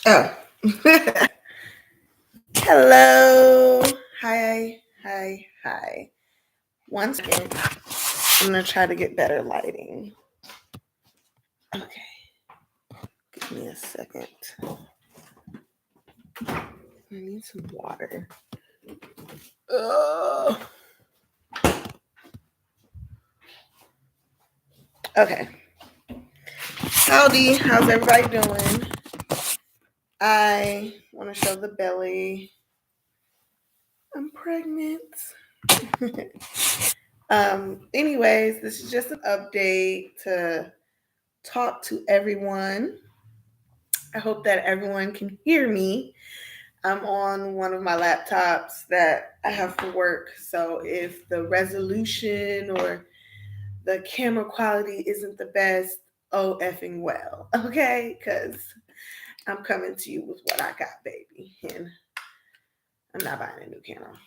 Oh. Hello. Hi. Hi. Hi. 1 second. I'm going to try to get better lighting. Okay. Give me a second. I need some water. Ugh. Okay. Howdy. How's everybody doing? I want to show the belly. I'm pregnant. Anyways, this is just an update to talk to everyone. I hope that everyone can hear me. I'm on one of my laptops that I have for work. So if the resolution or the camera quality isn't the best, oh effing well. Okay? Because I'm coming to you with what I got, baby. And I'm not buying a new camera.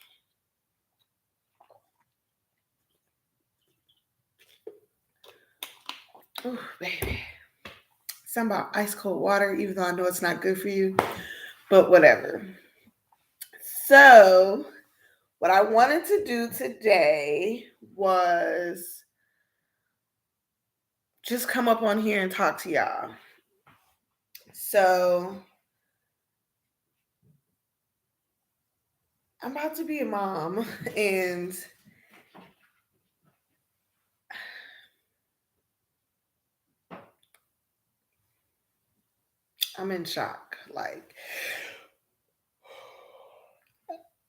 Oh, baby. Something about ice cold water, even though I know it's not good for you. But whatever. So, what I wanted to do today was just come up on here and talk to y'all. So, I'm about to be a mom and I'm in shock. Like,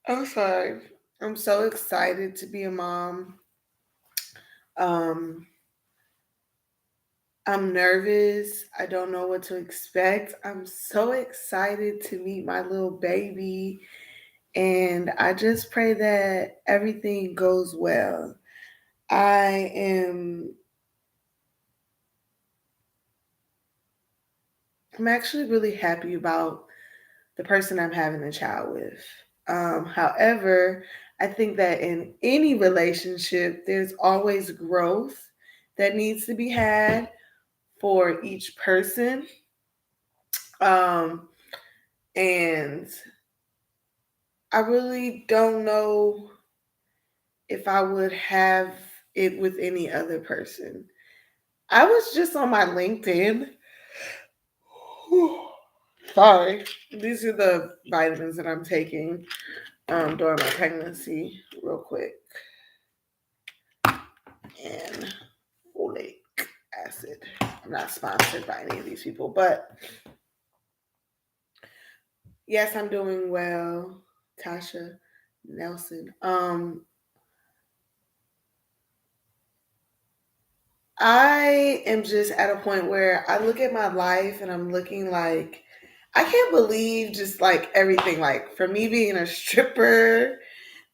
I'm sorry. I'm so excited to be a mom. Um, I'm nervous. I don't know what to expect. I'm so excited to meet my little baby. And I just pray that everything goes well. I am I'm actually really happy about the person I'm having a child with. However, I think that in any relationship, there's always growth that needs to be had for each person. Um, and I really don't know if I would have it with any other person. I was just on my LinkedIn. Sorry. These are the vitamins that I'm taking during my pregnancy, real quick. And folate acid. I'm not sponsored by any of these people, but yes, I'm doing well. Tasha Nelson. I am just at a point where I look at my life and I'm looking like I can't believe just like everything. Like for me being a stripper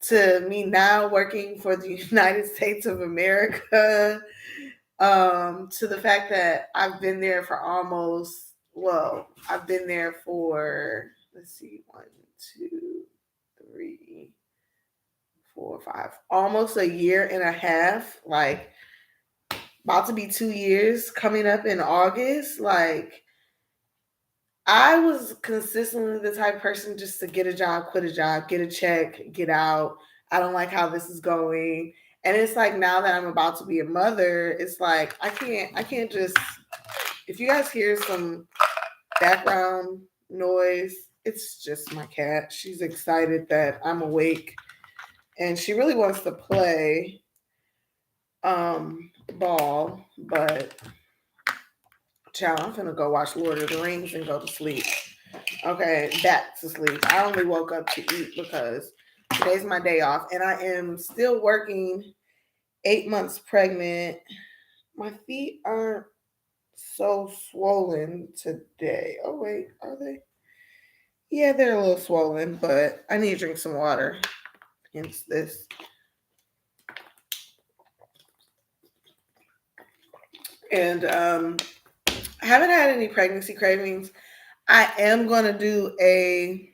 to me now working for the United States of America, to the fact that I've been there for I've been there for, let's see, 1, 2, 3, 4, 5, almost a year and a half, like about to be 2 years coming up in August. Like, I was consistently the type of person just to get a job, quit a job, get a check, get out. I don't like how this is going. And it's like now that I'm about to be a mother, it's like I can't just, if you guys hear some background noise, it's just my cat. She's excited that I'm awake and she really wants to play ball, but child, I'm finna go watch Lord of the Rings and go to sleep. Okay, back to sleep. I only woke up to eat because today's my day off and I am still working, 8 months pregnant. My feet aren't so swollen today. Oh wait, are they? Yeah, they're a little swollen, but I need to drink some water. Hence this. And I haven't had any pregnancy cravings. I am gonna do a,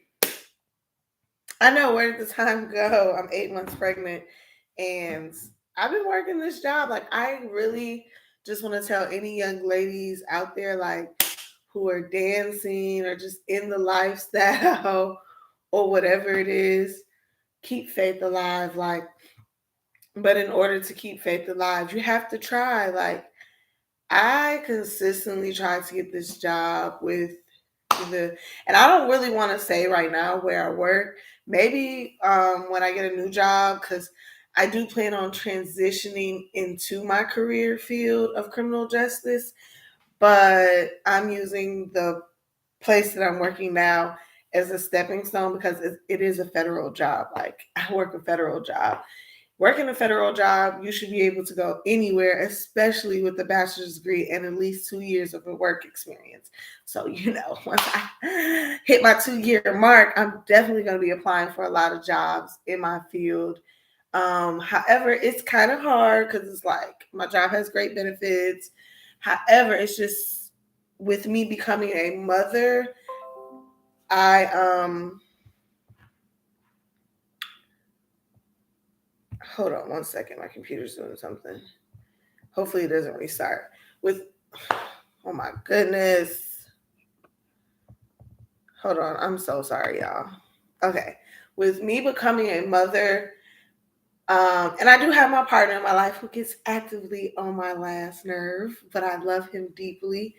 I know, where did the time go? I'm 8 months pregnant and I've been working this job. Like, I really just want to tell any young ladies out there, like, who are dancing or just in the lifestyle or whatever it is, keep faith alive. Like, but in order to keep faith alive, you have to try. Like, I consistently try to get this job with and I don't really want to say right now where I work. Maybe when I get a new job, because I do plan on transitioning into my career field of criminal justice, but I'm using the place that I'm working now as a stepping stone because it is a federal job. Like, I work a federal job. Working a federal job, you should be able to go anywhere, especially with a bachelor's degree and at least 2 years of a work experience. So, once I hit my 2 year mark, I'm definitely going to be applying for a lot of jobs in my field. However, it's kind of hard because it's like my job has great benefits. However, it's just with me becoming a mother, I hold on one second. My computer's doing something. Hopefully it doesn't restart. With oh my goodness. Hold on. I'm so sorry, y'all. Okay. With me becoming a mother, and I do have my partner in my life who gets actively on my last nerve, but I love him deeply.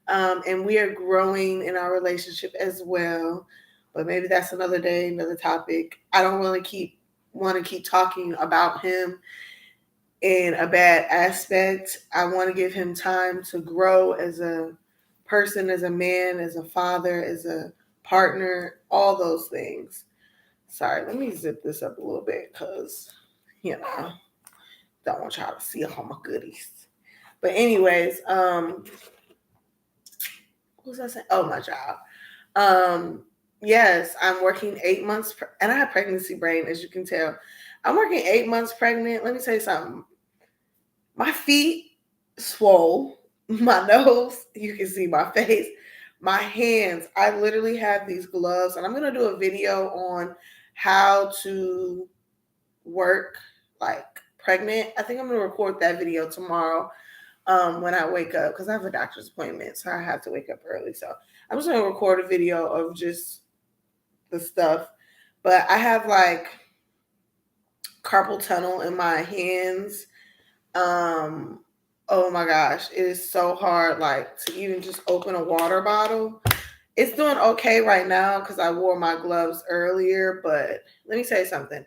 And we are growing in our relationship as well. But maybe that's another day, another topic. I don't really want to keep talking about him in a bad aspect. I want to give him time to grow as a person, as a man, as a father, as a partner, all those things. Sorry, let me zip this up a little bit because, don't want y'all to see all my goodies. But anyways, what was I saying? Oh, my job. Yes, I'm working 8 months, and I have pregnancy brain, as you can tell. I'm working 8 months pregnant. Let me tell you something. My feet swole, my nose, you can see my face, my hands. I literally have these gloves, and I'm going to do a video on how to work like pregnant. I think I'm going to record that video tomorrow when I wake up because I have a doctor's appointment, so I have to wake up early. So I'm just going to record a video of just the stuff. But I have like carpal tunnel in my hands. Oh my gosh, it is so hard, like, to even just open a water bottle. It's doing okay right now because I wore my gloves earlier, but let me say something.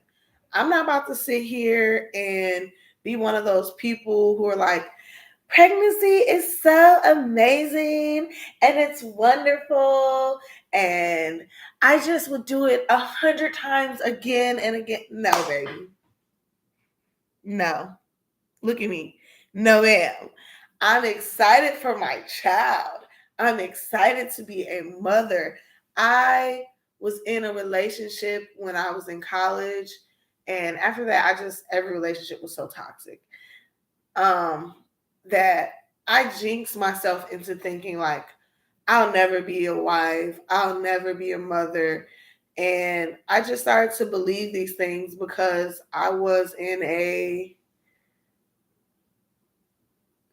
I'm not about to sit here and be one of those people who are like, pregnancy is so amazing and it's wonderful and I just would do it 100 times again and again. No, baby. No. Look at me. No, ma'am. I'm excited for my child. I'm excited to be a mother. I was in a relationship when I was in college. And after that, every relationship was so toxic that I jinxed myself into thinking, like, I'll never be a wife. I'll never be a mother. And I just started to believe these things because I was in a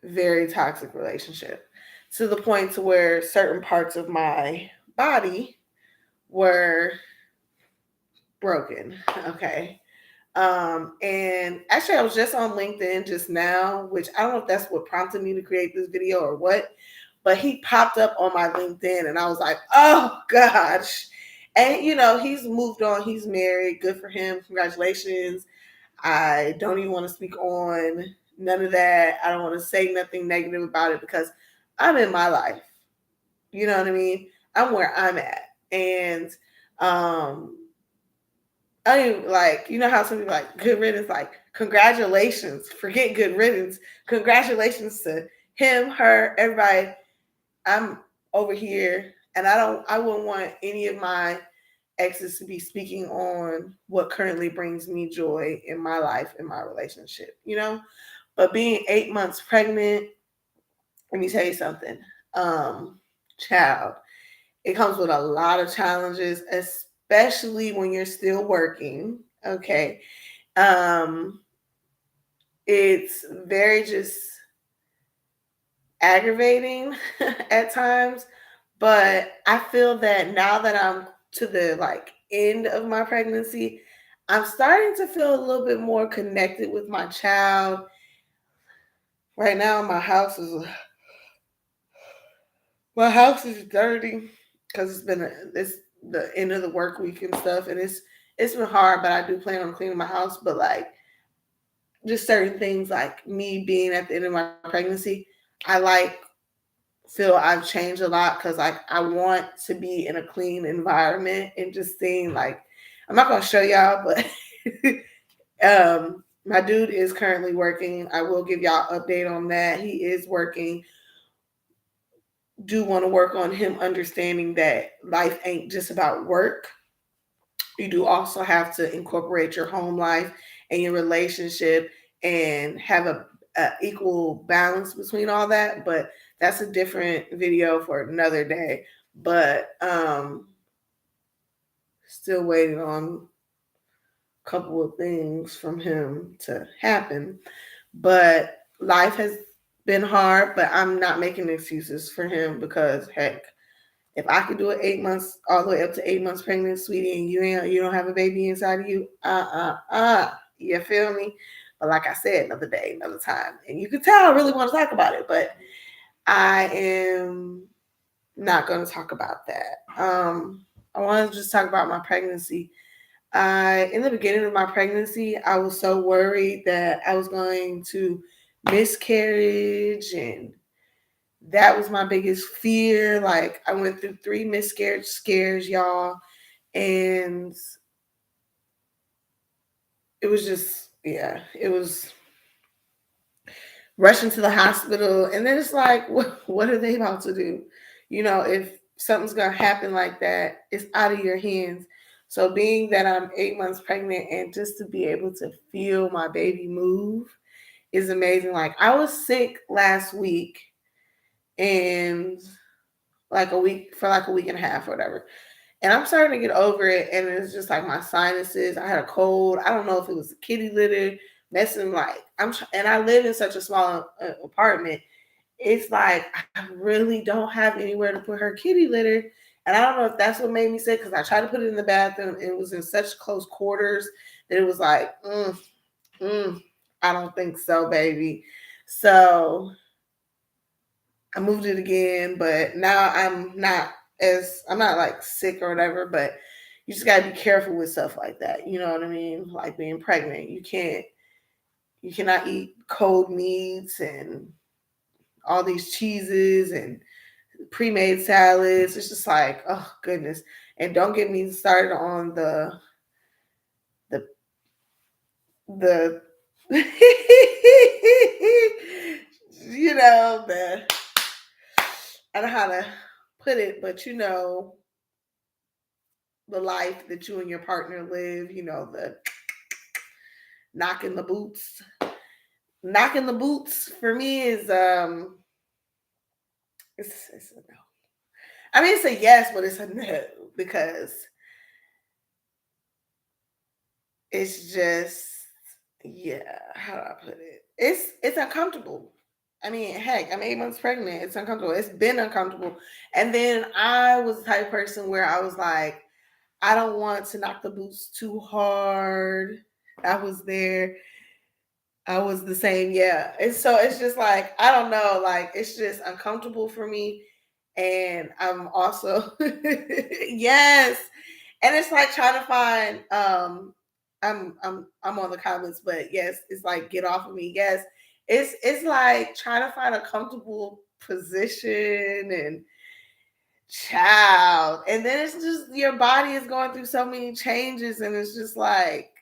very toxic relationship to the point to where certain parts of my body were broken. Okay. And actually I was just on LinkedIn just now, which I don't know if that's what prompted me to create this video or what, but he popped up on my LinkedIn and I was like, oh gosh. And he's moved on, he's married, good for him, congratulations. I don't even want to speak on none of that. I don't want to say nothing negative about it because I'm in my life. You know what I mean? I'm where I'm at. And I mean, like, how some people like good riddance, like, congratulations, forget good riddance. Congratulations to him, her, everybody. I'm over here and I wouldn't want any of my exes to be speaking on what currently brings me joy in my life, in my relationship, But being 8 months pregnant, let me tell you something. Child, it comes with a lot of challenges, especially when you're still working. Okay. It's very just aggravating at times, But I feel that now that I'm to the like end of my pregnancy, I'm starting to feel a little bit more connected with my child. Right now, my house is dirty because it's the end of the work week and stuff, and it's been hard. But I do plan on cleaning my house. But like just certain things, like me being at the end of my pregnancy, I like feel I've changed a lot because like I want to be in a clean environment and just seeing like I'm not gonna show y'all, but my dude is currently working. I will give y'all update on that. He is working. Do want to work on him understanding that life ain't just about work. You do also have to incorporate your home life and your relationship and have a equal balance between all that. But that's a different video for another day. But still waiting on a couple of things from him to happen. But life has been hard, but I'm not making excuses for him because heck, if I could do it 8 months all the way up to 8 months pregnant, sweetie, and you don't have a baby inside of you, you feel me? But like I said, another day, another time, and you can tell I really want to talk about it, but I am not going to talk about that. I want to just talk about my pregnancy. In the beginning of my pregnancy, I was so worried that I was going to miscarriage, and that was my biggest fear. Like I went through 3 miscarriage scares, y'all, and it was just it was rushing to the hospital, and then it's like, what are they about to do? If something's gonna happen like that, it's out of your hands. So being that I'm 8 months pregnant and just to be able to feel my baby move is amazing. Like I was sick last week and like a week and a half or whatever. And I'm starting to get over it. And it's just like my sinuses. I had a cold. I don't know if it was a kitty litter messing. Like and I live in such a small apartment. It's like I really don't have anywhere to put her kitty litter. And I don't know if that's what made me sick because I tried to put it in the bathroom and it was in such close quarters that it was like, I don't think so, baby. So I moved it again, but now I'm not like sick or whatever, but you just gotta be careful with stuff like that. You know what I mean? Like being pregnant. You cannot eat cold meats and all these cheeses and pre-made salads. It's just like, oh goodness. And don't get me started on the the the I don't know how to put it, but the life that you and your partner live, the knocking the boots. Knocking the boots for me is it's a no. I mean it's a yes, but it's a no because it's just how do I put it? It's uncomfortable. I mean, heck, I'm 8 months pregnant. It's uncomfortable. It's been uncomfortable. And then I was the type of person where I was like, I don't want to knock the boots too hard. I was there. I was the same, yeah. And so it's just like, I don't know, like it's just uncomfortable for me. And I'm also yes. And it's like trying to find I'm on the comments, but yes, it's like get off of me. Yes. It's like trying to find a comfortable position and child. And then it's just your body is going through so many changes and it's just like,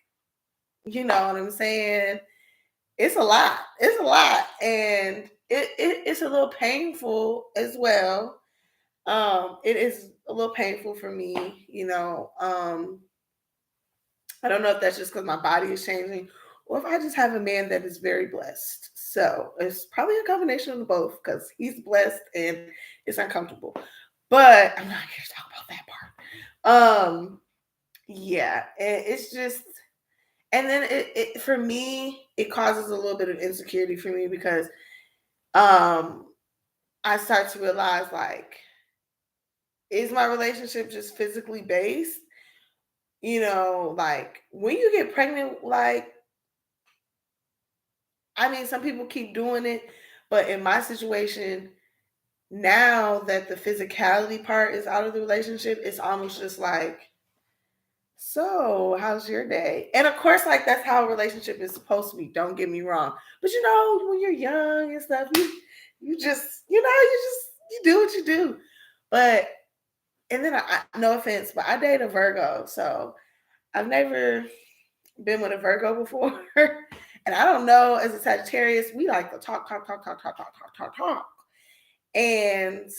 you know what I'm saying? It's a lot. It's a lot. And it's a little painful as well. It is a little painful for me, I don't know if that's just because my body is changing or if I just have a man that is very blessed. So it's probably a combination of both because he's blessed and it's uncomfortable. But I'm not here to talk about that part. Yeah, it's just, and then for me, it causes a little bit of insecurity for me because I start to realize like is my relationship just physically based? You know, like when you get pregnant, like, I mean, some people keep doing it, but in my situation, now that the physicality part is out of the relationship, it's almost just like, so how's your day? And of course, like that's how a relationship is supposed to be. Don't get me wrong. But you know, when you're young and stuff, you just, you do what you do. But and then no offense, but I date a Virgo, so I've never been with a Virgo before. And I don't know, as a Sagittarius, we like to talk, talk, talk, talk, talk, talk, talk, talk, talk. And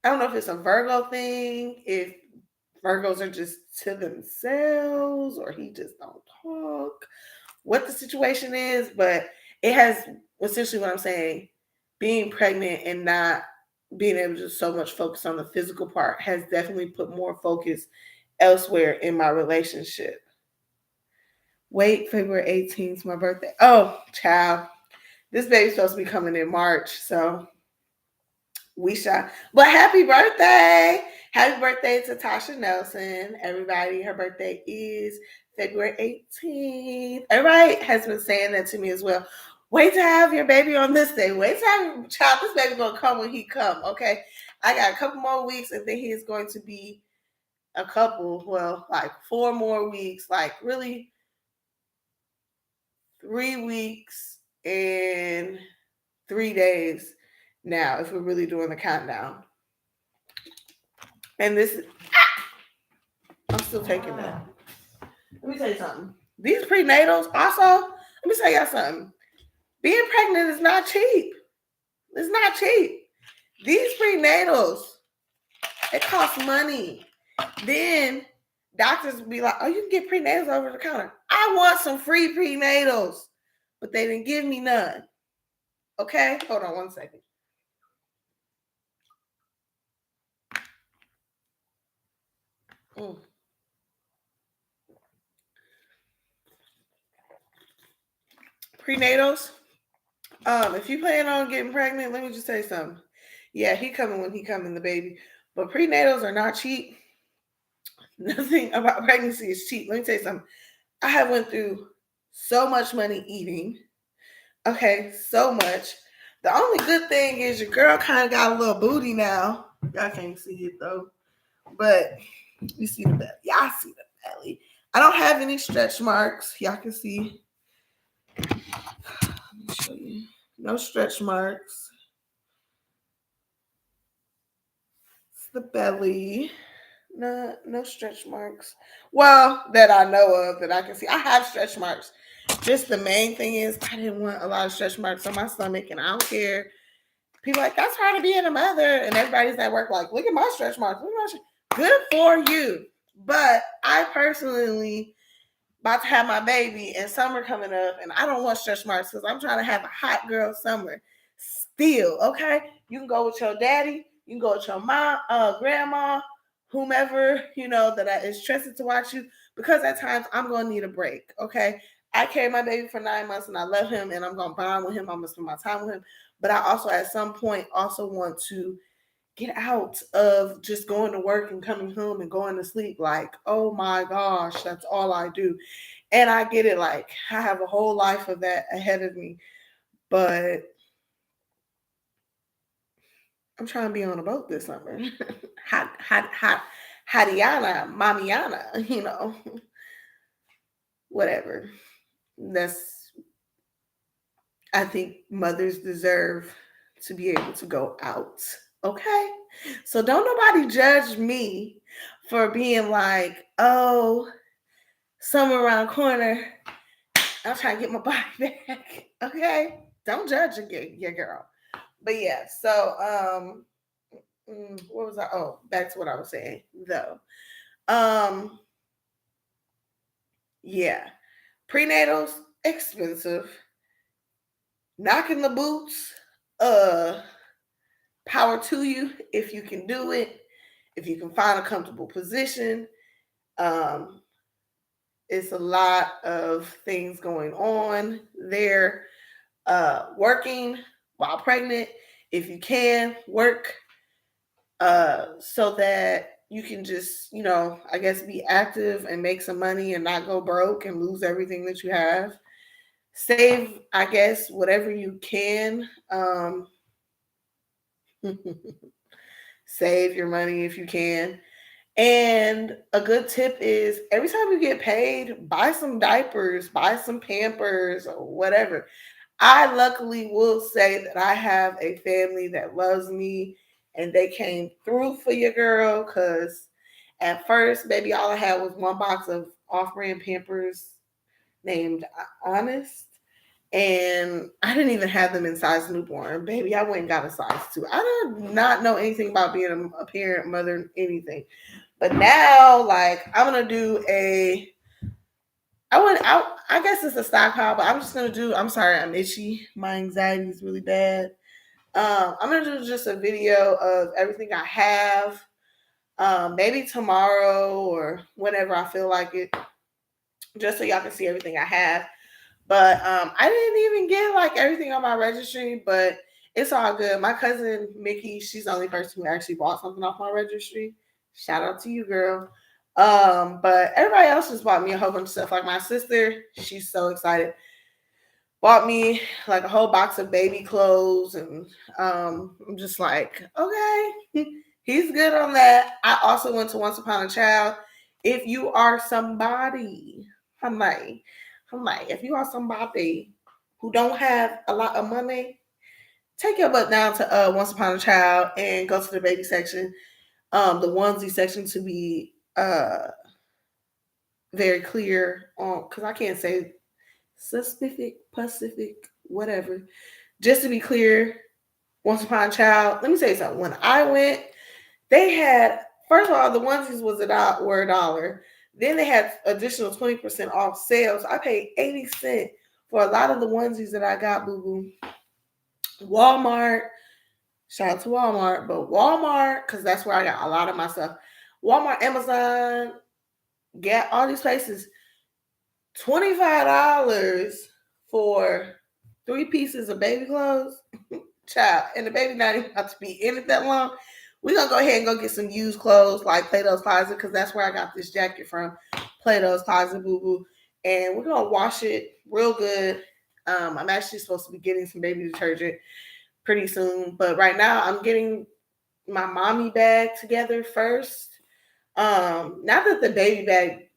I don't know if it's a Virgo thing, if Virgos are just to themselves or he just don't talk, what the situation is, but it has essentially what I'm saying, being pregnant and not being able to so much focus on the physical part has definitely put more focus elsewhere in my relationship. Wait, February 18th, my birthday. Oh, child. This baby's supposed to be coming in March, so we shall. But happy birthday! Happy birthday to Tasha Nelson. Everybody, her birthday is February 18th. Everybody has been saying that to me as well. Wait to have your baby on this day. Wait to have your child. This baby gonna come when he come. Okay, I got a couple more weeks, and then he is going to be a couple. Well, like 4 more weeks. Like really, 3 weeks and 3 days now. If we're really doing the countdown. And this, I'm still taking that. Let me tell you something. These prenatals, also, let me tell y'all something. Being pregnant is not cheap. It's not cheap. These prenatals, it costs money. Then doctors will be like, oh, you can get prenatals over the counter. I want some free prenatals, but they didn't give me none. Okay? Hold on one second. Prenatals. If you plan on getting pregnant, let me just tell you something. Yeah, he coming when he coming, the baby. But prenatals are not cheap. Nothing about pregnancy is cheap. Let me tell you something. I have went through so much money eating. Okay, so much. The only good thing is your girl kind of got a little booty now. Y'all can't see it though, but you see the belly. Y'all see the belly. I don't have any stretch marks. Y'all can see. Let me show you. No stretch marks. It's the belly. No stretch marks. Well, that I know of, that I can see. I have stretch marks. Just the main thing is I didn't want a lot of stretch marks on my stomach, and I don't care. People like, that's hard to be a mother, and everybody's at work like, look at my stretch marks. Good for you. But I personally about to have my baby and summer coming up, and I don't want stretch marks because I'm trying to have a hot girl summer still. Okay, you can go with your daddy, you can go with your mom, grandma, whomever that is trusted to watch you, because at times I'm gonna need a break. Okay, I carried my baby for 9 months and I love him and I'm gonna bond with him. I'm gonna spend my time with him, but I also at some point also want to get out of just going to work and coming home and going to sleep. Like, oh my gosh, that's all I do. And I get it. Like, I have a whole life of that ahead of me, but I'm trying to be on a boat this summer. Hadiana, Mamiana, whatever. I think mothers deserve to be able to go out. Okay? So don't nobody judge me for being like, oh, summer around corner. I'm trying to get my body back. Okay? Don't judge your girl. But yeah, so what was I? Oh, back to what I was saying though. Yeah. Prenatals, expensive. Knocking the boots, power to you if you can do it, if you can find a comfortable position. It's a lot of things going on there. Working while pregnant, if you can work so that you can just, I guess be active and make some money and not go broke and lose everything that you have. Save, I guess, whatever you can. Save your money if you can. And a good tip is every time you get paid, buy some diapers, buy some Pampers, or whatever. I luckily will say that I have a family that loves me and they came through for your girl because at first, baby, all I had was one box of off brand Pampers named Honest. And I didn't even have them in size newborn. Baby, I went and got a size 2. I did not know anything about being a parent, mother, anything. But now, like, I'm gonna do I guess it's a stockpile, but I'm just gonna do. I'm sorry, I'm itchy. My anxiety is really bad. I'm gonna do just a video of everything I have. Maybe tomorrow or whenever I feel like it, just so y'all can see everything I have. But I didn't even get like everything on my registry, but it's all good. My cousin Mickey, she's the only person who actually bought something off my registry. Shout out to you, girl. But everybody else just bought me a whole bunch of stuff. Like my sister, she's so excited. Bought me like a whole box of baby clothes, and I'm just like, okay, he's good on that. I also went to Once Upon a Child. If you are somebody, I'm like, if you are somebody who don't have a lot of money, take your butt down to Once Upon a Child and go to the baby section, the onesie section to be very clear on, because I can't say Pacific, whatever. Just to be clear, Once Upon a Child. Let me say something. When I went, they had, first of all, the onesies were $1. Then they had additional 20% off sales. I paid 80 cents for a lot of the onesies that I got, boo boo. Walmart, shout out to Walmart, but Walmart, because that's where I got a lot of my stuff. Walmart, Amazon, Gap, all these places, $25 for 3 pieces of baby clothes. Child, and the baby not even about to be in it that long. We're gonna go ahead and go get some used clothes like Plato's Closet, because that's where I got this jacket from. Plato's Closet, boo boo. And we're gonna wash it real good. I'm actually supposed to be getting some baby detergent pretty soon, but right now I'm getting my mommy bag together first. Not that the baby bag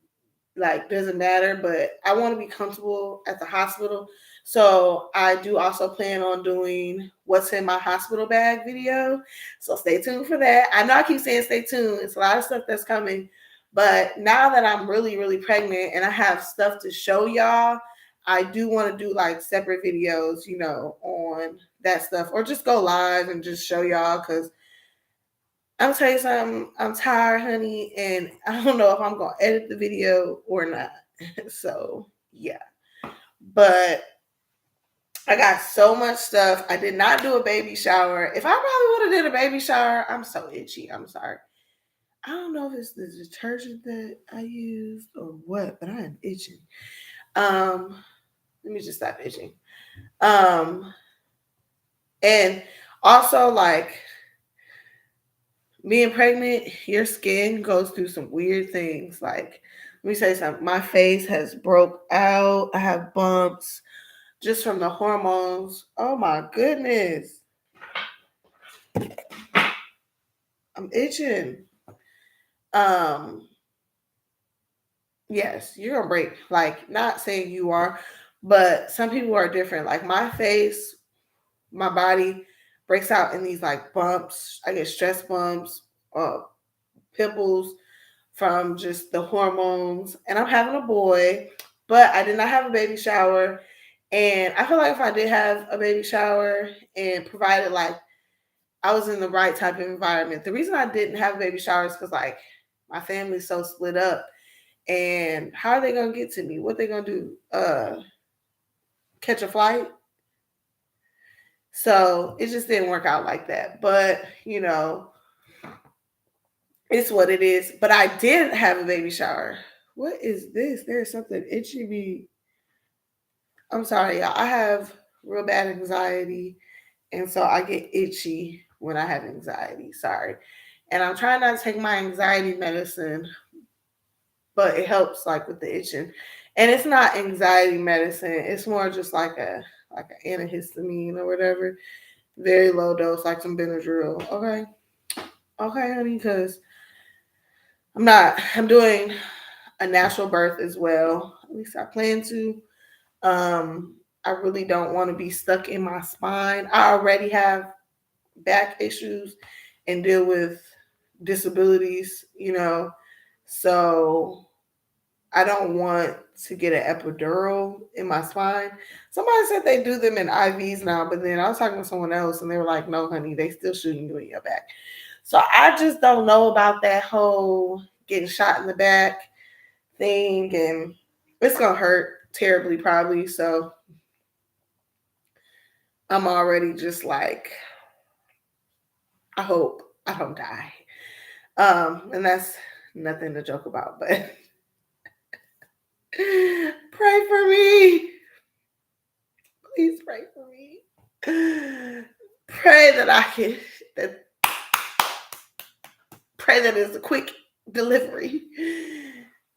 like doesn't matter, but I want to be comfortable at the hospital. So I do also plan on doing what's in my hospital bag video. So stay tuned for that. I know I keep saying stay tuned. It's a lot of stuff that's coming. But now that I'm really, really pregnant and I have stuff to show y'all, I do want to do like separate videos, on that stuff, or just go live and just show y'all, because I'm tell you something, I'm tired, honey, and I don't know if I'm gonna edit the video or not. So yeah. But I got so much stuff. I did not do a baby shower. If I probably would have did a baby shower, I'm so itchy. I'm sorry. I don't know if it's the detergent that I used or what, but I am itching. Let me just stop itching. And also like being pregnant, your skin goes through some weird things. Like, let me say something. My face has broke out. I have bumps just from the hormones. Oh my goodness. I'm itching. Um, yes, you're gonna break. Like, not saying you are, but some people are different. Like my face, my body breaks out in these like bumps. I get stress bumps, pimples from just the hormones. And I'm having a boy, but I did not have a baby shower. And I feel like if I did have a baby shower and provided like I was in the right type of environment. The reason I didn't have a baby shower is because like my family's so split up. And how are they gonna get to me? What they gonna do? Catch a flight? So it just didn't work out like that. But it's what it is. But I did have a baby shower. What is this? There's something itchy me. I'm sorry, y'all. I have real bad anxiety, and so I get itchy when I have anxiety. Sorry. And I'm trying not to take my anxiety medicine, but it helps like with the itching. And it's not anxiety medicine. It's more just like an antihistamine or whatever. Very low dose, like some Benadryl. Okay. Okay, honey, because I'm doing a natural birth as well. At least I plan to. I really don't want to be stuck in my spine. I already have back issues and deal with disabilities, so I don't want to get an epidural in my spine. Somebody said they do them in IVs now, but then I was talking to someone else and they were like, no, honey, they still shooting you in your back. So I just don't know about that whole getting shot in the back thing, and it's gonna hurt terribly probably. So I'm already just like, I hope I don't die. And that's nothing to joke about, but pray for me. Please pray for me. Pray that I can that pray that it's a quick delivery.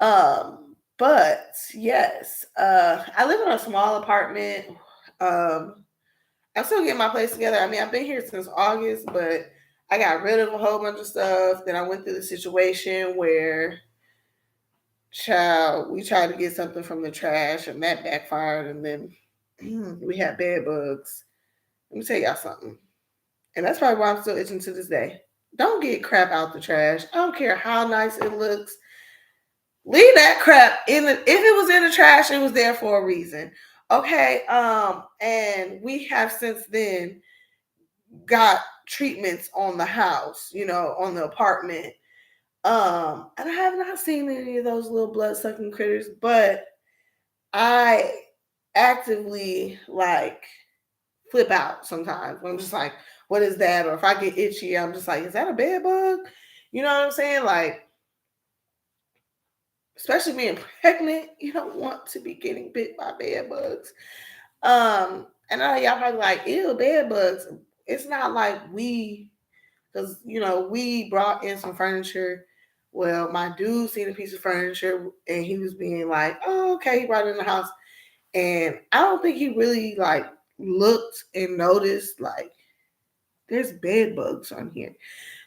But yes, I live in a small apartment. I'm still getting my place together. I mean, I've been here since August, but I got rid of a whole bunch of stuff. Then I went through the situation where, child, we tried to get something from the trash and that backfired, and then we had bed bugs. Let me tell y'all something. And that's probably why I'm still itching to this day. Don't get crap out the trash. I don't care how nice it looks. Leave that crap in the, if it was in the trash, it was there for a reason. Okay. And we have since then got treatments on the house, on the apartment. And I have not seen any of those little blood sucking critters, but I actively like flip out sometimes. I'm just like, what is that? Or if I get itchy, I'm just like, is that a bed bug? You know what I'm saying? Like, especially being pregnant, you don't want to be getting bit by bed bugs. And I know y'all probably like, ew, bed bugs. It's not like because we brought in some furniture. Well, my dude seen a piece of furniture and he was being like, oh, okay, he brought it in the house. And I don't think he really like looked and noticed like there's bed bugs on here.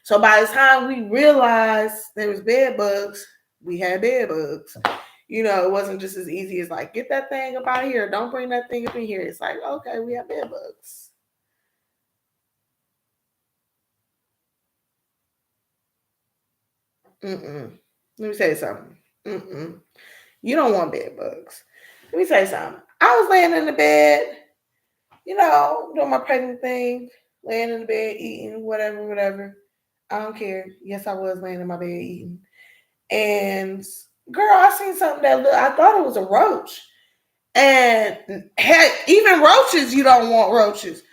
So by the time we realized there was bed bugs, we had bed bugs. It wasn't just as easy as like, get that thing up out of here. Don't bring that thing up in here. It's like, okay, we have bed bugs. Mm-mm. Let me say something. Mm-mm. You don't want bed bugs. Let me say something. I was laying in the bed, doing my pregnant thing, laying in the bed, eating, whatever, whatever. I don't care. Yes, I was laying in my bed eating. And girl, I seen something I thought it was a roach. And heck, even roaches, you don't want roaches.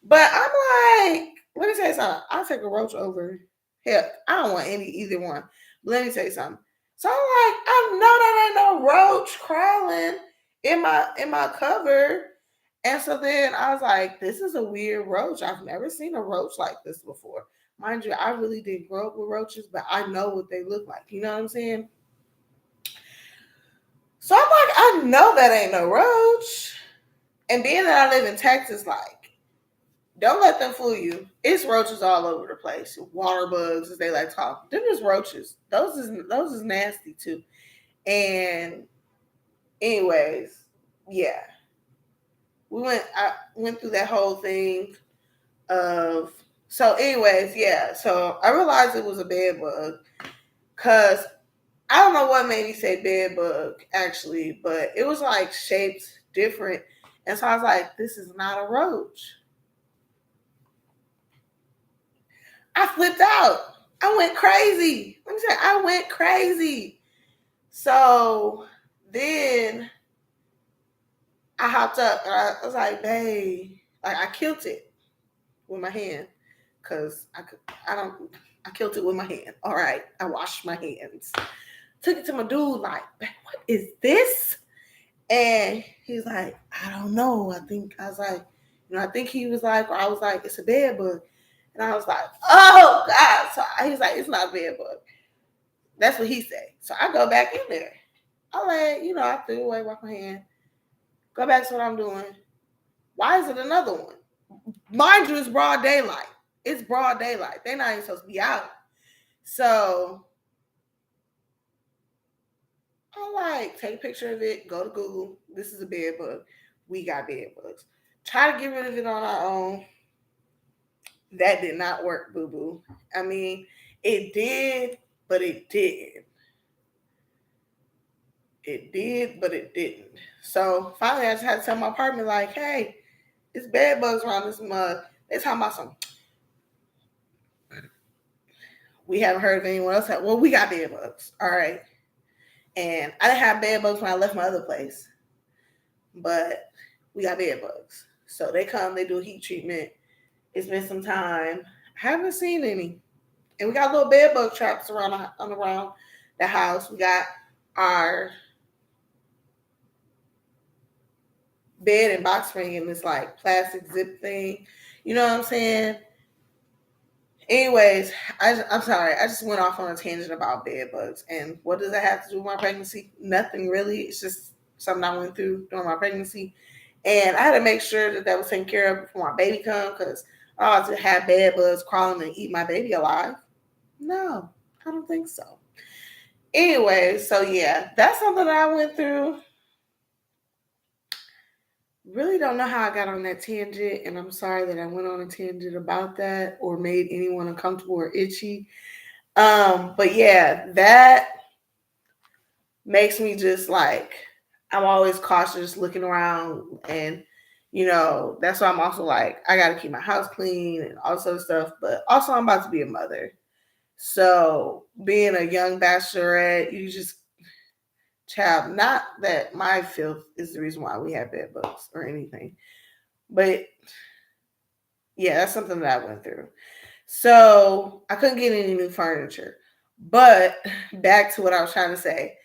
But I'm like, let me tell you something. I'll take a roach over. Heck, I don't want either one. But let me tell you something. So I'm like, I know that ain't no roach crawling in my cover. And so then I was like, this is a weird roach. I've never seen a roach like this before. Mind you, I really didn't grow up with roaches, but I know what they look like. You know what I'm saying? So I'm like, I know that ain't no roach. And being that I live in Texas, like, don't let them fool you. It's roaches all over the place. Water bugs, as they like to call them. Them is roaches. Those is nasty too. And anyways, yeah. I went through that whole thing of so anyways, yeah. So I realized it was a bed bug. Cause I don't know what made me say bed bug actually, but it was like shaped different. And so I was like, this is not a roach. I flipped out. I went crazy. Let me say, I went crazy. So then I hopped up and I was like, babe, like I killed it with my hand. Cause I killed it with my hand. All right. I washed my hands. Took it to my dude, like, what is this? And he's like, I don't know. I was like, I think he was like, or I was like, it's a bed bug. And I was like, oh God. So He's like, it's not a bed bug. That's what he said. So I go back in there. I I threw away, wash my hand, go back to what I'm doing. Why is it another one? Mind you, it's broad daylight. It's broad daylight. They're not even supposed to be out. So I take a picture of it, go to Google. This is a bed bug. We got bed bugs. Try to get rid of it on our own. That did not work, boo boo. I mean, it did, but it didn't. It did, but it didn't. So finally, I just had to tell my apartment, like, hey, it's bed bugs around this mug. They're talking about some. We haven't heard of anyone else. Well, we got bed bugs. All right. And I didn't have bed bugs when I left my other place, but we got bed bugs. So they come, they do a heat treatment. It's been some time. I haven't seen any. And we got little bed bug traps around the house. We got our bed and box spring in this like plastic zip thing. You know what I'm saying? Anyways, I'm sorry. I just went off on a tangent about bed bugs. And what does that have to do with my pregnancy? Nothing really. It's just something I went through during my pregnancy. And I had to make sure that was taken care of before my baby come because I ought to have bed bugs crawling and eat my baby alive. No, I don't think so. Anyway, so yeah, that's something that I went through. Really don't know how I got on that tangent, and I'm sorry that I went on a tangent about that or made anyone uncomfortable or itchy. But yeah, that makes me just like I'm always cautious looking around, and that's why I'm also like I gotta keep my house clean and all this other stuff. But also I'm about to be a mother. So being a young bachelorette, you just child, not that my filth is the reason why we have bed bugs or anything. But yeah, that's something that I went through. So I couldn't get any new furniture. But back to what I was trying to say.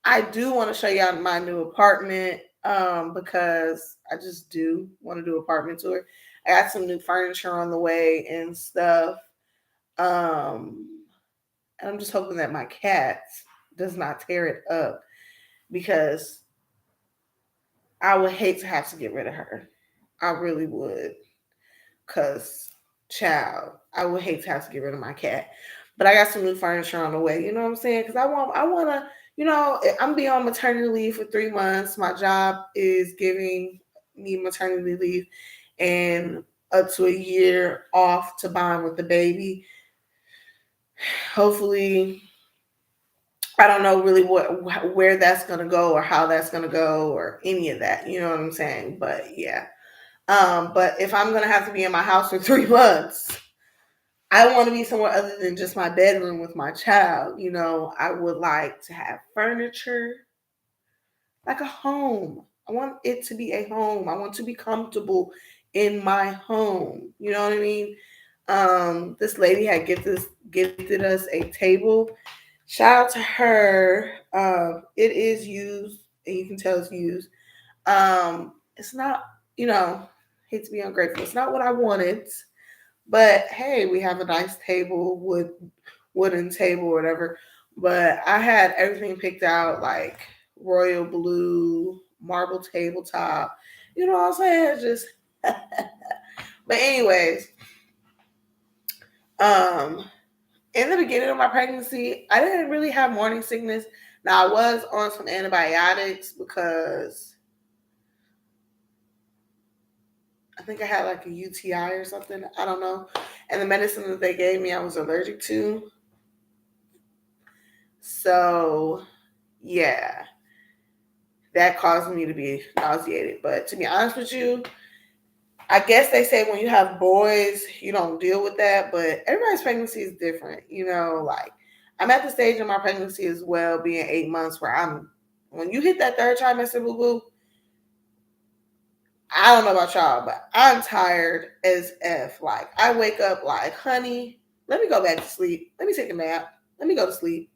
I do want to show y'all my new apartment because I just do want to do apartment tour. I got some new furniture on the way and stuff. And I'm just hoping that my cat does not tear it up because I would hate to have to get rid of her. I really would. Cause child, I would hate to have to get rid of my cat. But I got some new furniture on the way, you know what I'm saying? Because I wanna, I'm being on maternity leave for 3 months. My job is giving me maternity leave and up to a year off to bond with the baby. Hopefully, I don't know really where that's gonna go or how that's gonna go or any of that. You know what I'm saying? But yeah. But if I'm gonna have to be in my house for 3 months, I want to be somewhere other than just my bedroom with my child. I would like to have furniture, like a home. I want it to be a home. I want to be comfortable in my home. You know what I mean? This lady had gifted us a table. Shout out to her. It is used, and you can tell it's used. It's not, hate to be ungrateful. It's not what I wanted, but hey, we have a nice table, wooden table, or whatever. But I had everything picked out like royal blue, marble tabletop. You know what I'm saying? Just but anyways, um in the beginning of my pregnancy, I didn't really have morning sickness. Now I was on some antibiotics because I think I had like a UTI or something. I don't know. And the medicine that they gave me, I was allergic to. So, yeah, that caused me to be nauseated. But to be honest with you, I guess they say when you have boys, you don't deal with that. But everybody's pregnancy is different. Like I'm at the stage of my pregnancy as well, being 8 months, where when you hit that third trimester, boo boo, I don't know about y'all, but I'm tired as F. Like, I wake up like, honey, let me go back to sleep. Let me take a nap. Let me go to sleep.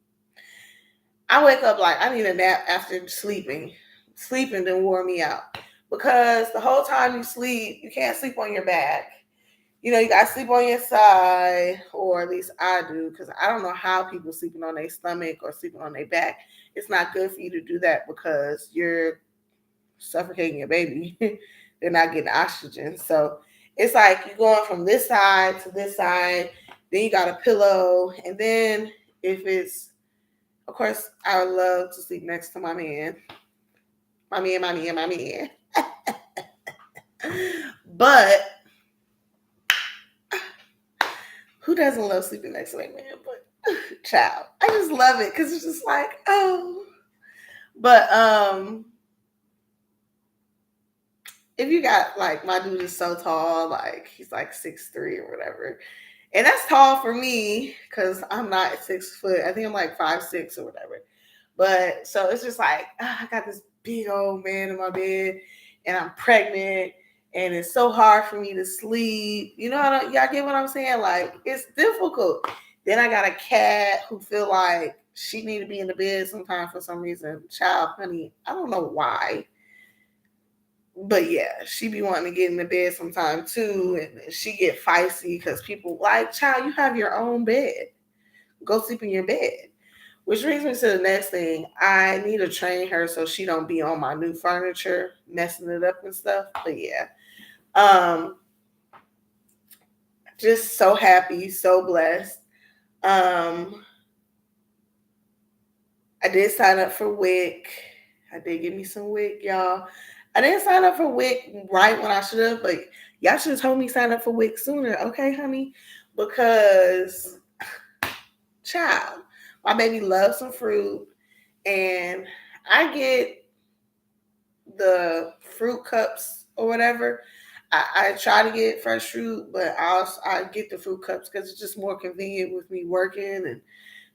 I wake up like, I need a nap after sleeping. Sleeping then wore me out. Because the whole time you sleep, you can't sleep on your back. You gotta sleep on your side, or at least I do, because I don't know how people sleeping on their stomach or sleeping on their back. It's not good for you to do that because you're suffocating your baby. They're not getting oxygen. So it's like you're going from this side to this side, then you got a pillow, and then if it's, of course, I would love to sleep next to my man. My man, my man, my man. But who doesn't love sleeping next to their man? But child, I just love it because it's just like, oh. But if you got like, my dude is so tall, like he's like 6'3" or whatever, and that's tall for me because I'm not 6 foot. I think I'm like 5'6" or whatever. But so it's just like, I got this big old man in my bed, and I'm pregnant, and it's so hard for me to sleep. Y'all get what I'm saying? Like, it's difficult. Then I got a cat who feel like she need to be in the bed sometimes for some reason. Child, honey, I don't know why. But yeah, she be wanting to get in the bed sometime too, and she get feisty because people like, child, you have your own bed. Go sleep in your bed. Which brings me to the next thing. I need to train her so she don't be on my new furniture, messing it up and stuff. But yeah. Just so happy, so blessed. I did sign up for WIC. I did give me some WIC, y'all. I didn't sign up for WIC right when I should have, but y'all should have told me sign up for WIC sooner, okay, honey? Because, child, my baby loves some fruit, and I get the fruit cups or whatever. I try to get fresh fruit, but I get the fruit cups because it's just more convenient with me working and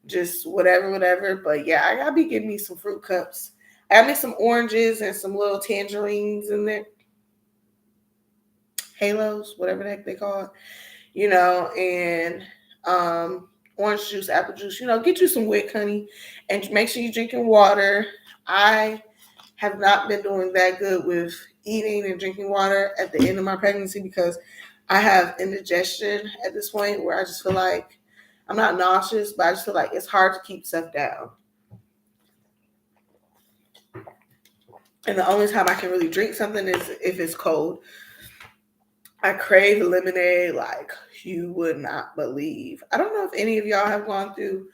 just whatever. But yeah, I gotta be getting me some fruit cups. I got me some oranges and some little tangerines in there. Halos, whatever the heck they call it. And orange juice, apple juice, get you some WIC, honey. And make sure you're drinking water. I have not been doing that good with eating and drinking water at the end of my pregnancy because I have indigestion at this point where I just feel like I'm not nauseous, but I just feel like it's hard to keep stuff down. And the only time I can really drink something is if it's cold. I crave lemonade like you would not believe. I don't know if any of y'all have gone through,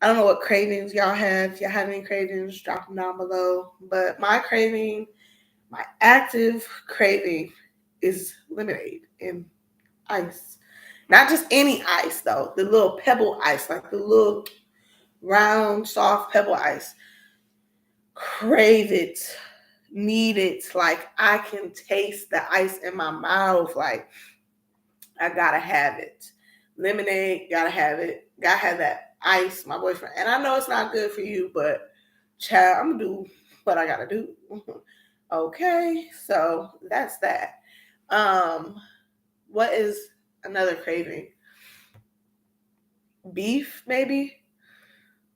I don't know what cravings y'all have. If y'all have any cravings, drop them down below. But my active craving is lemonade and ice. Not just any ice though, the little pebble ice, like the little round, soft pebble ice. Crave it, need it. Like I can taste the ice in my mouth. Like I gotta have it. Lemonade, gotta have it. Gotta have that ice, my boyfriend. And I know it's not good for you, but child, I'm gonna do what I gotta do. Okay, so that's that. What is another craving? Beef, maybe?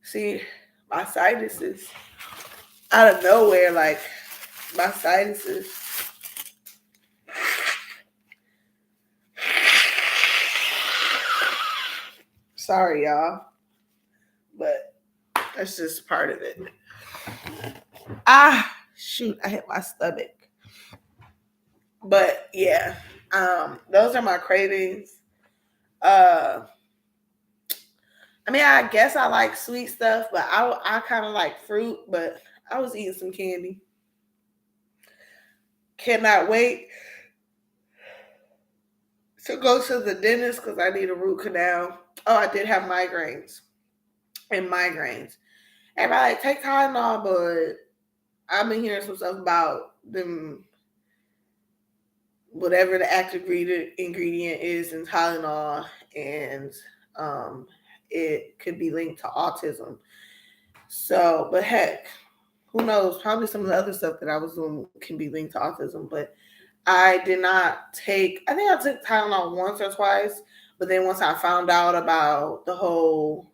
See, my sinuses out of nowhere, like my sinuses. Sorry, y'all, but that's just part of it. Shoot, I hit my stomach. But yeah, those are my cravings. Uh, I mean, I guess I like sweet stuff, but I kind of like fruit. But I was eating some candy. Cannot wait to go to the dentist because I need a root canal. Oh, I did have migraines and migraines. Everybody like take Tylenol, but I've been hearing some stuff about them, whatever the active ingredient is in Tylenol, and it could be linked to autism. So, but heck, who knows? Probably some of the other stuff that I was doing can be linked to autism, but I did not take, I think I took Tylenol once or twice, but then once I found out about the whole,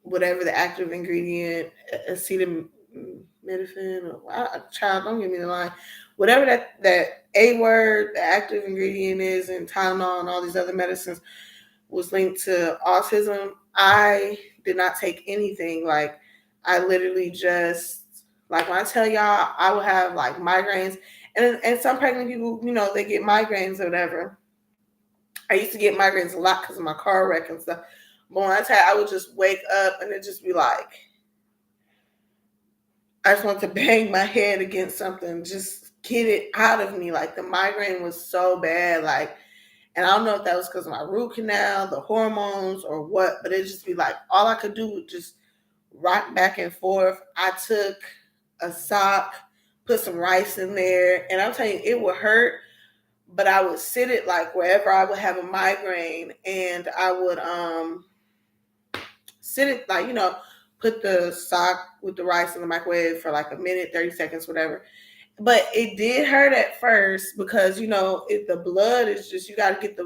whatever the active ingredient, acetaminophen, child, don't give me the line, whatever that A word, the active ingredient is, and Tylenol and all these other medicines was linked to autism. I did not take anything. Like, I literally just, like, when I tell y'all, I would have like migraines, and some pregnant people, they get migraines or whatever. I used to get migraines a lot because of my car wreck and stuff. But when I tell you, I would just wake up and it just be like, I just want to bang my head against something, just get it out of me. Like, the migraine was so bad. Like, and I don't know if that was because of my root canal, the hormones, or what, but it just be like all I could do was just rock back and forth. I took a sock, put some rice in there, and I'm telling you, it would hurt, but I would sit it like wherever I would have a migraine, and I would sit it like, put the sock with the rice in the microwave for like a minute, 30 seconds, whatever. But it did hurt at first because, the blood is just, you got to get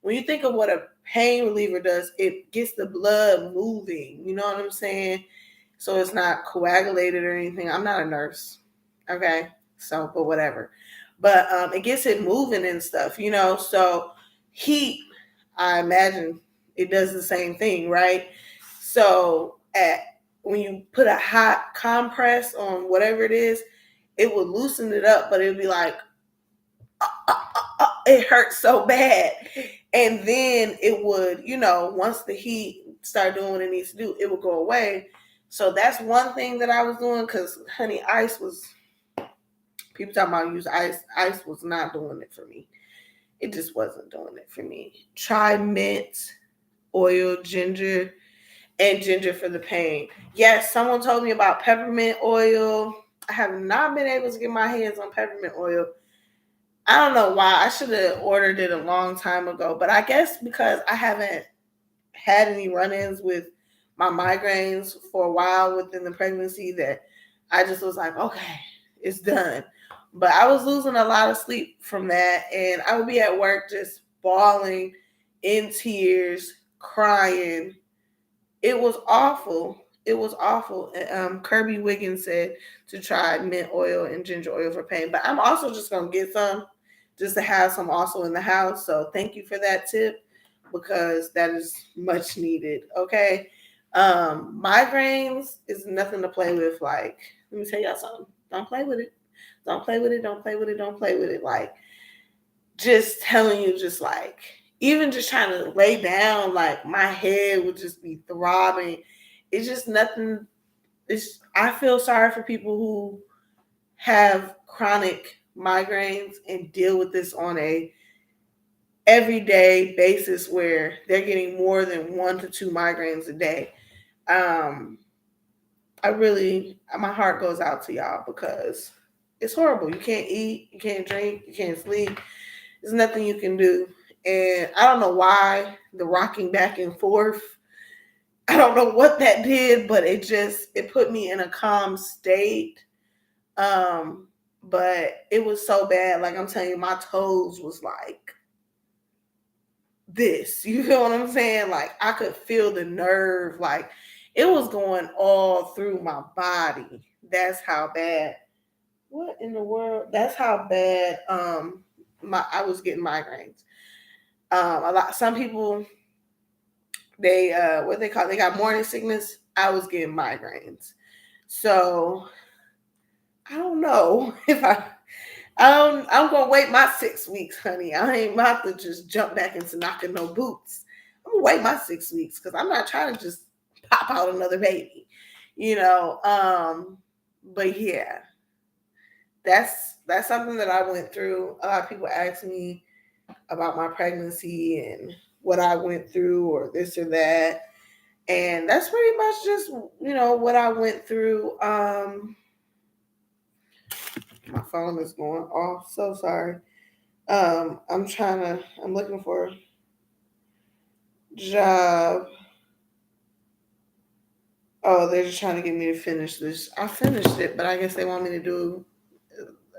when you think of what a pain reliever does, it gets the blood moving. You know what I'm saying? So it's not coagulated or anything. I'm not a nurse. Okay. So, but whatever. But it gets it moving and stuff, So heat, I imagine it does the same thing, right? So when you put a hot compress on whatever it is, it would loosen it up, but it'd be like, it hurts so bad. And then it would, once the heat started doing what it needs to do, it would go away. So that's one thing that I was doing because, honey, ice was, people talking about use ice. Ice was not doing it for me. It just wasn't doing it for me. Try mint, oil, ginger, and ginger for the pain. Yes, someone told me about peppermint oil. I have not been able to get my hands on peppermint oil. I don't know why. I should have ordered it a long time ago, but I guess because I haven't had any run-ins with my migraines for a while within the pregnancy, that I just was like, okay, it's done. But I was losing a lot of sleep from that, and I would be at work just bawling in tears, crying. It was awful. It was awful. Kirby Wiggins said to try mint oil and ginger oil for pain, but I'm also just gonna get some just to have some also in the house. So thank you for that tip because that is much needed. Okay. Migraines is nothing to play with. Like, let me tell y'all something. Don't play with it. Don't play with it. Don't play with it. Don't play with it. Like, just telling you, just like, even just trying to lay down, like my head would just be throbbing. It's just nothing. I feel sorry for people who have chronic migraines and deal with this on a everyday basis where they're getting more than 1 to 2 migraines a day. My heart goes out to y'all because it's horrible. You can't eat, you can't drink, you can't sleep. There's nothing you can do. And I don't know why the rocking back and forth, I don't know what that did, but it put me in a calm state. But it was so bad. Like, I'm telling you, my toes was like this. You feel what I'm saying? Like, I could feel the nerve. Like, it was going all through my body. That's how bad. What in the world? That's how bad I was getting migraines. Some people, they what they call it, they got morning sickness. I was getting migraines. So I don't know if I'm gonna wait my 6 weeks, honey. I ain't about to just jump back into knocking no boots. I'm gonna wait my 6 weeks because I'm not trying to just pop out another baby, you know. But yeah, that's something that I went through. A lot of people ask me about my pregnancy and what I went through or this or that. And that's pretty much just, what I went through. My phone is going off. So sorry. I'm looking for a job. Oh, they're just trying to get me to finish this. I finished it, but I guess they want me to do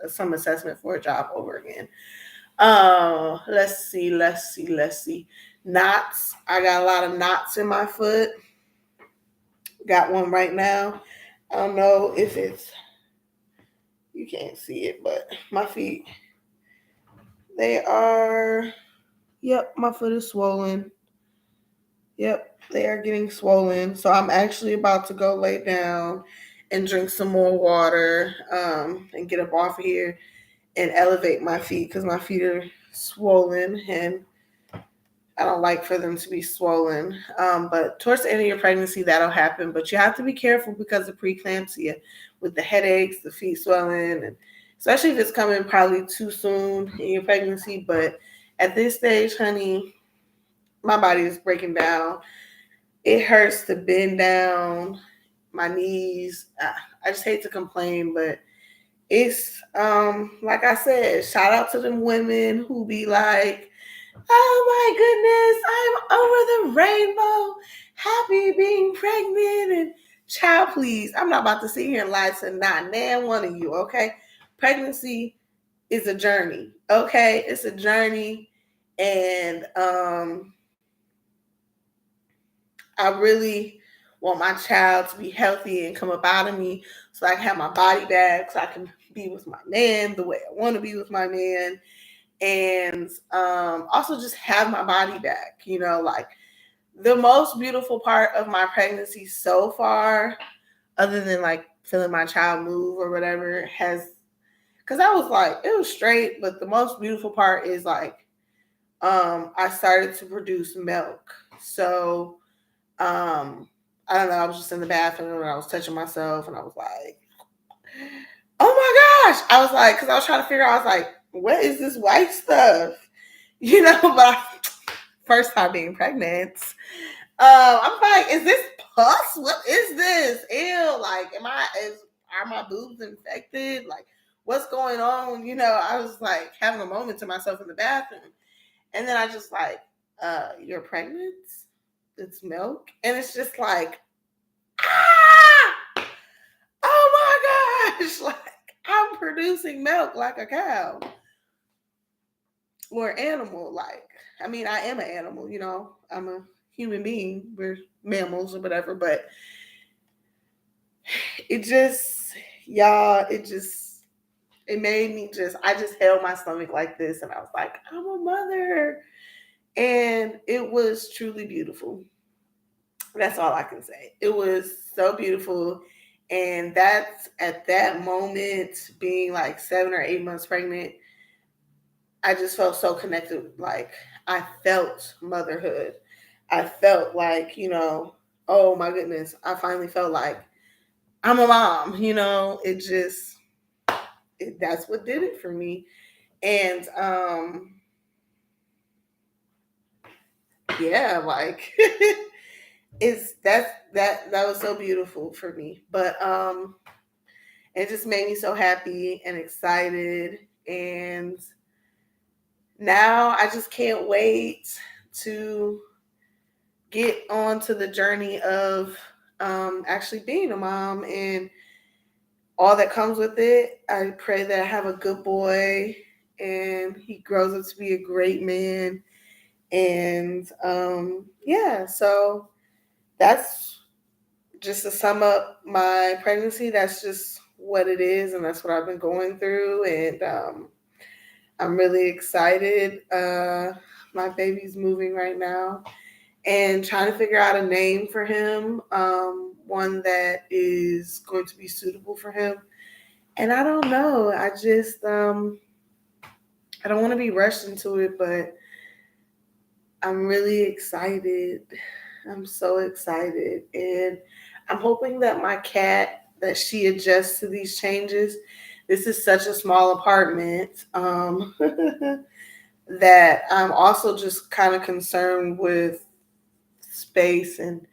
some assessment for a job over again. Let's see. Knots. I got a lot of knots in my foot. Got one right now. I don't know if you can't see it, but my feet They are, yep, my foot is swollen. Yep, they are getting swollen. So I'm actually about to go lay down and drink some more water, and get up off of here and elevate my feet because my feet are swollen and I don't like for them to be swollen. But towards the end of your pregnancy, that'll happen. But you have to be careful because of preeclampsia with the headaches, the feet swelling, and especially if it's coming probably too soon in your pregnancy. But at this stage, honey, my body is breaking down. It hurts to bend down, my knees. I just hate to complain, but it's like I said, shout out to them women who be like, oh my goodness, I'm over the rainbow, happy being pregnant. And child, please, I'm not about to sit here and lie to not nan one of you, okay? Pregnancy is a journey, okay? It's a journey. And I really want my child to be healthy and come up out of me so I can have my body back, so I can be with my man the way I want to be with my man. And also just have my body back. You know, like the most beautiful part of my pregnancy so far, other than like feeling my child move or whatever, has, because I was like, it was straight, but the most beautiful part is like, I started to produce milk. So I don't know, I was just in the bathroom and I was touching myself and I was like, oh my gosh. I was like, because I was trying to figure out, I was like, what is this white stuff? You know, but first time being pregnant. I'm like, is this pus? What is this? Ew, like, are my boobs infected? Like, what's going on? You know, I was like having a moment to myself in the bathroom. And then I just like, you're pregnant? It's milk? And it's just like, ah! Oh my gosh! Like, I'm producing milk like a cow or animal. Like, I mean, I am an animal, you know, I'm a human being. We're mammals or whatever, but it just, y'all, it made me just, I just held my stomach like this and I was like, I'm a mother. And it was truly beautiful. That's all I can say. It was so beautiful. And that's at that moment, being like 7 or 8 months pregnant, I just felt so connected. Like, I felt motherhood. I felt like, you know, oh my goodness, I finally felt like I'm a mom, you know, that's what did it for me. And yeah, like it's that was so beautiful for me. But it just made me so happy and excited. And now I just can't wait to get on to the journey of actually being a mom and all that comes with it. I pray that I have a good boy and he grows up to be a great man. And yeah, so that's just to sum up my pregnancy. That's just what it is, and that's what I've been going through. And I'm really excited. My baby's moving right now and trying to figure out a name for him, one that is going to be suitable for him. And I don't know. I don't want to be rushed into it, but I'm really excited. I'm so excited. And I'm hoping that my cat, that she adjusts to these changes. This is such a small apartment, that I'm also just kind of concerned with space and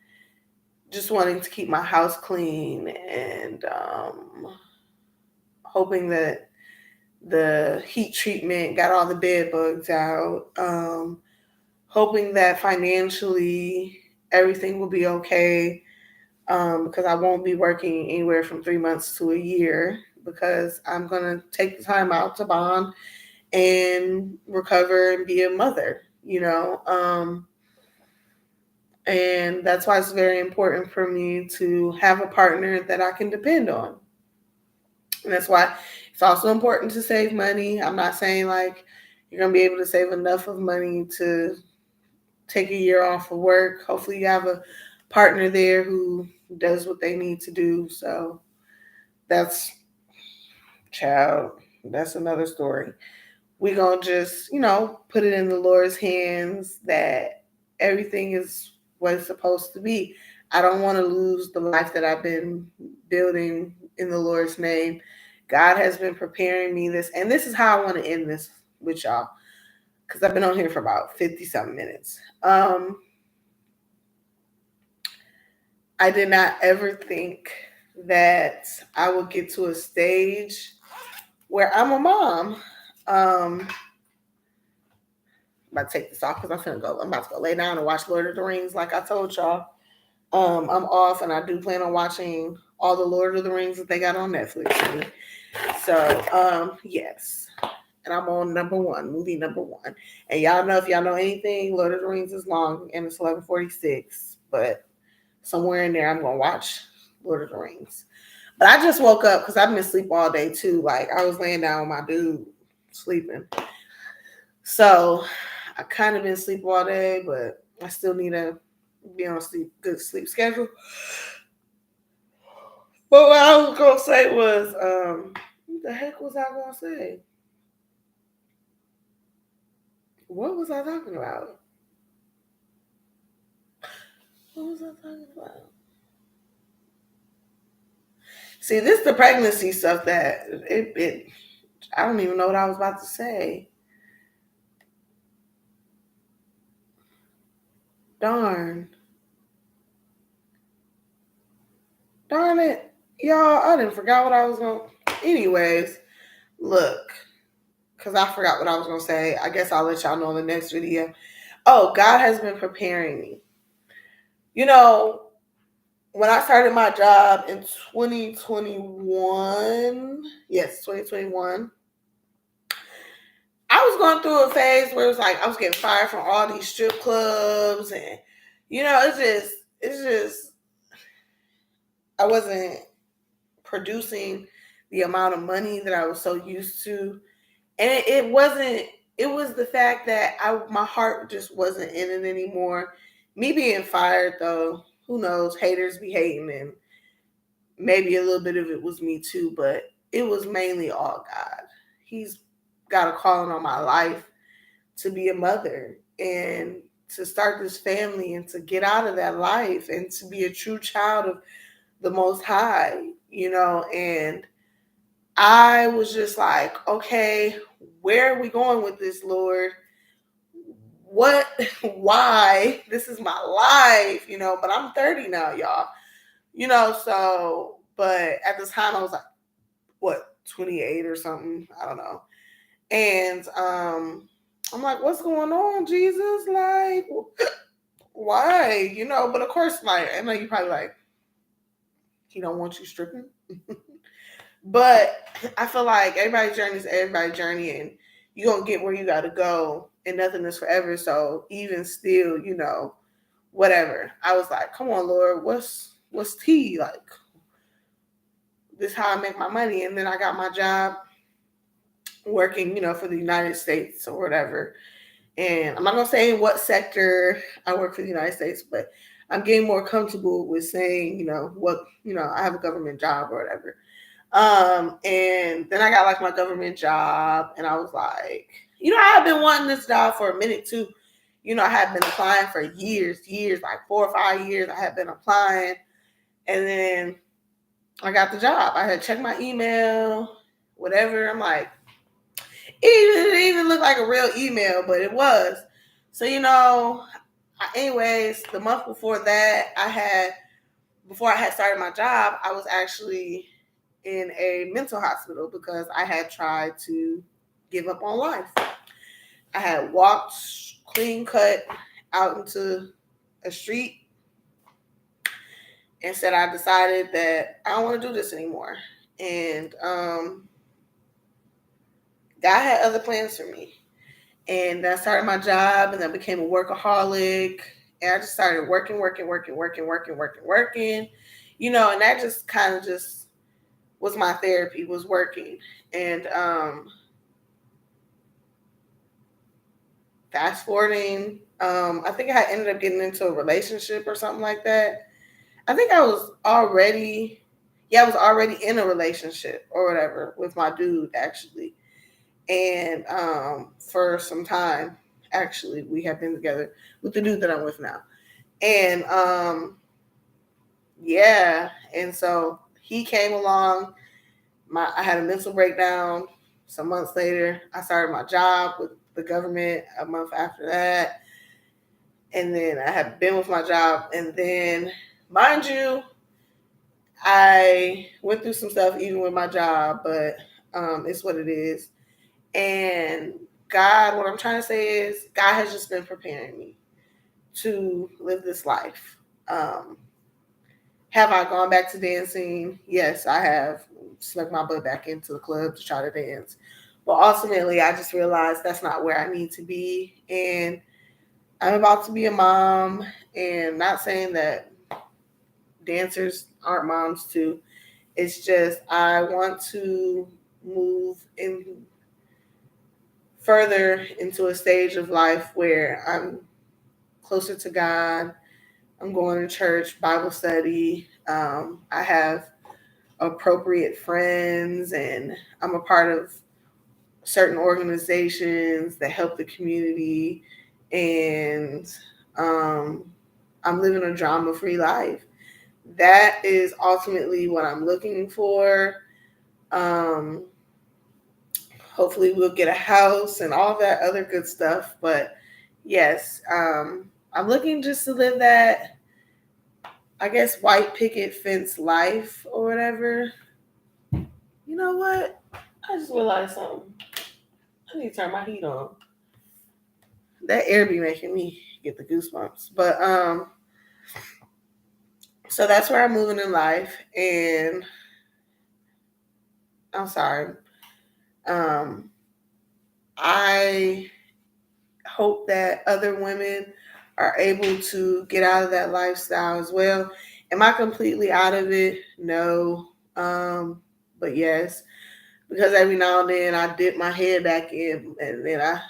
just wanting to keep my house clean and hoping that the heat treatment got all the bed bugs out. Hoping that financially everything will be okay, because I won't be working anywhere from 3 months to a year because I'm going to take the time out to bond and recover and be a mother, you know. And that's why it's very important for me to have a partner that I can depend on. And that's why it's also important to save money. I'm not saying like, You're going to be able to save enough of money to take a year off of work. Hopefully, you have a partner there who does what they need to do. So that's, child, that's another story. We're going to just, put it in the Lord's hands that everything is what it's supposed to be. I don't want to lose the life that I've been building in the Lord's name. God has been preparing me this, and this is how I want to end this with y'all, because I've been on here for about 50 something minutes. I did not ever think that I would get to a stage where I'm a mom. I'm about to take this off because I'm about to go lay down and watch Lord of the Rings, like I told y'all. I'm off, and I do plan on watching all the Lord of the Rings that they got on Netflix. So, yes. And I'm on movie number one. And y'all know, if y'all know anything, Lord of the Rings is long, and it's 11:46. But somewhere in there, I'm going to watch Lord of the Rings. But I just woke up because I've been asleep all day, too. Like, I was laying down with my dude, sleeping. So, I kind of been asleep all day, but I still need to be on a good sleep schedule. But what I was going to say was, what the heck was I going to say? What was I talking about? What was I talking about? See, this is the pregnancy stuff that I don't even know what I was about to say. Darn it. Y'all, I didn't forgot what I was going to. Anyways, look, because I forgot what I was going to say. I guess I'll let y'all know in the next video. Oh, God has been preparing me. When I started my job in 2021, yes, 2021, I was going through a phase where it was like I was getting fired from all these strip clubs, and it's just I wasn't producing the amount of money that I was so used to, and it wasn't. It was the fact that my heart just wasn't in it anymore. Me being fired, though, who knows? Haters be hating, and maybe a little bit of it was me too, but it was mainly all God. He's got a calling on my life to be a mother and to start this family and to get out of that life and to be a true child of the Most High, and I was just like, okay, where are we going with this, Lord? What, why? This is my life, but I'm 30 now, y'all, so, but at the time I was like, what, 28 or something? I don't know. And I'm like, what's going on, Jesus? Like, why? But of course, like, I know you probably like, he don't want you stripping. But I feel like everybody's journey is everybody's journey, and you're going to get where you got to go, and nothing is forever. So even still, whatever. I was like, come on, Lord, what's tea? Like, this is how I make my money. And then I got my job working, for the United States or whatever. And I'm not going to say in what sector I work for the United States, but I'm getting more comfortable with saying, I have a government job or whatever. And then I got like my government job, and I was like, I've been wanting this job for a minute too. I had been applying for years, like 4 or 5 years. I had been applying, and then I got the job. I had checked my email, whatever. I'm like, it didn't even look like a real email, but it was. So, anyways, the month before that, before I had started my job, I was actually in a mental hospital because I had tried to give up on life. I had walked clean cut out into a street and said I decided that I don't want to do this anymore. And God had other plans for me. And I started my job, and I became a workaholic. And I just started working. And that just kind of just was my therapy, was working. And fast forwarding, I think I ended up getting into a relationship or something like that. I think I was already in a relationship or whatever with my dude actually. And for some time, actually, we have been together with the dude that I'm with now. And yeah, and so he came along. I had a mental breakdown. Some months later, I started my job with the government. A month after that, and then I have been with my job. And then, mind you, I went through some stuff even with my job, but it's what it is. And God, what I'm trying to say is, God has just been preparing me to live this life. Um, have I gone back to dancing? Yes, I have snuck my butt back into the club to try to dance. But ultimately, I just realized that's not where I need to be. And I'm about to be a mom. And not saying that dancers aren't moms too. It's just I want to move in further into a stage of life where I'm closer to God. I'm going to church, Bible study. I have appropriate friends, and I'm a part of certain organizations that help the community. And um, I'm living a drama free life. That is ultimately what I'm looking for. Um, Hopefully, we'll get a house and all that other good stuff. But yes, I'm looking just to live that, I guess, white picket fence life or whatever. You know what? I just realized something. I need to turn my heat on. That air be making me get the goosebumps. But so that's where I'm moving in life, and I'm sorry. Um, I hope that other women are able to get out of that lifestyle as well. Am I completely out of it? No. But yes, because every now and then I dip my head back in, and then I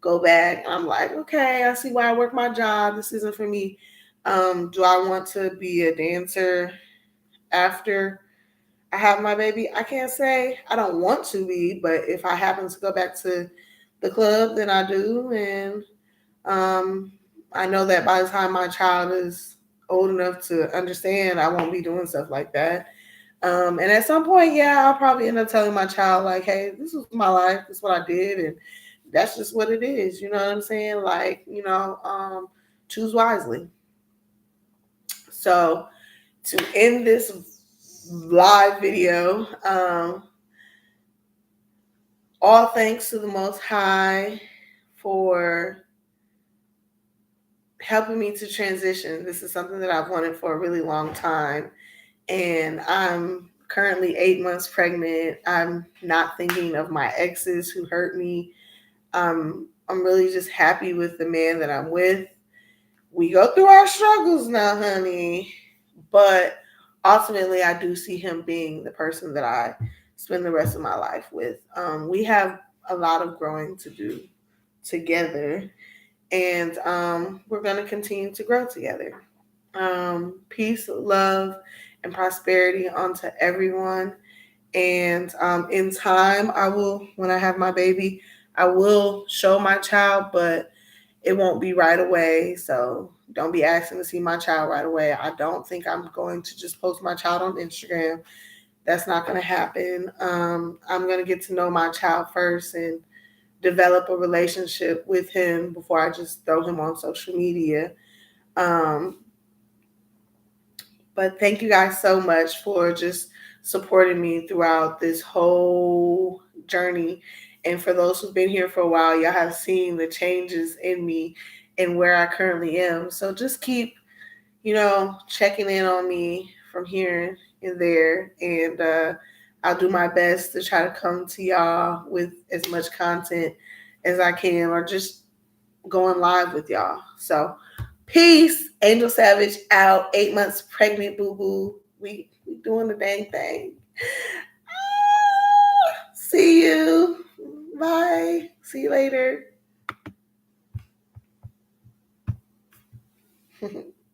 go back. I'm like, okay, I see why I work my job. This isn't for me. Do I want to be a dancer after I have my baby? I can't say I don't want to be, but if I happen to go back to the club, then I do. And um, I know that by the time my child is old enough to understand, I won't be doing stuff like that. And at some point, yeah, I'll probably end up telling my child, like, hey, this was my life. This is what I did. And that's just what it is. You know what I'm saying? Like, choose wisely. So to end this live video, all thanks to the Most High for helping me to transition. This is something that I've wanted for a really long time. And I'm currently 8 months pregnant. I'm not thinking of my exes who hurt me. I'm really just happy with the man that I'm with. We go through our struggles now, honey. But ultimately, I do see him being the person that I spend the rest of my life with. We have a lot of growing to do together, and we're going to continue to grow together. Peace, love, and prosperity onto everyone. And in time, when I have my baby, I will show my child, but it won't be right away. So don't be asking to see my child right away. I don't think I'm going to just post my child on Instagram. That's not going to happen. I'm going to get to know my child first and develop a relationship with him before I just throw him on social media. Um, but thank you guys so much for just supporting me throughout this whole journey. And for those who've been here for a while, y'all have seen the changes in me and where I currently am. So just keep, checking in on me from here and there. And I'll do my best to try to come to y'all with as much content as I can, or just going live with y'all. So peace. Angel Savage out. 8 months pregnant, boo boo. We doing the dang thing. See you. Bye. See you later.